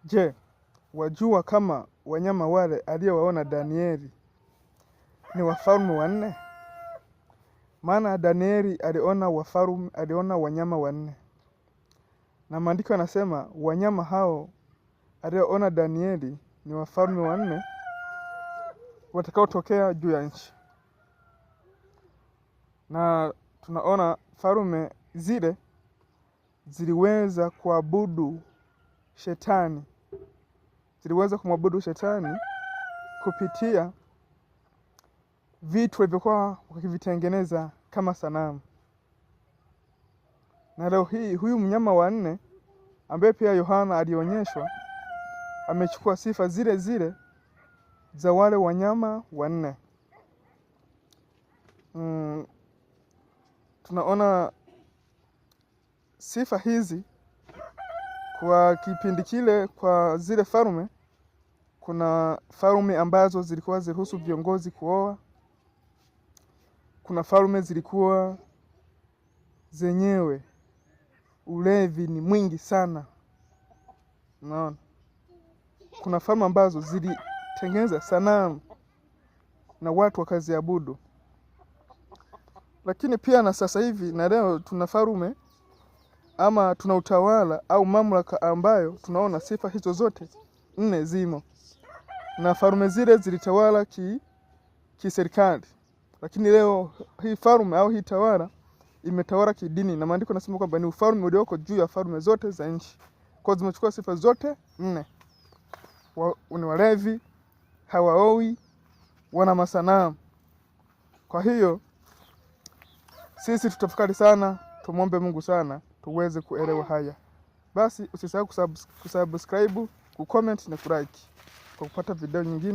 Je, wajua kama wanyama wale aliyowaona Danieli ni wafalme wanne? Maana Danieli aliona wanyama wanne. Na maandiko yanasema wanyama hao aliyoona Danieli ni wafalme wanne watakaotokea juu ya nchi. Na tunaona falme zile ziliweza kuabudu shetani. Ziliweza kumwabudu shetani kupitia vitu walivyokuwa wakivitengeneza kama sanamu. Na leo hii huyu mnyama wa nne ambaye pia Yohana alionyeshwa amechukua sifa zile zile za wale wanyama wanne. Tunaona sifa hizi kwa kipindi kile. Kwa zile falme, kuna falme ambazo zilikuwa ziruhusu viongozi kuoa. Kuna falme zilikuwa zenyewe ulevi ni mwingi sana. Unaona, kuna falme ambazo zilitengeneza sanamu na watu wakaziabudu. Lakini pia na sasa hivi na leo tuna falme ama tuna utawala au mamlaka ambayo tunaona sifa hizo zote nne zimo. Na falme zile zilitawala kiserikali. Lakini leo hii falme au hii tawala imetawala kidini, na maandiko yanasema kwamba ni ufalme ulioko juu ya falme zote za nchi. Kwa zimechukua sifa zote nne. Ni walevi, hawaoi, wana masanamu. Kwa hiyo sisi tutafakari sana, tumwombe Mungu sana tuweze kuelewa haya. Basi usisahau kusubscribe, kucomment na kulike kwa kupata video nyingine.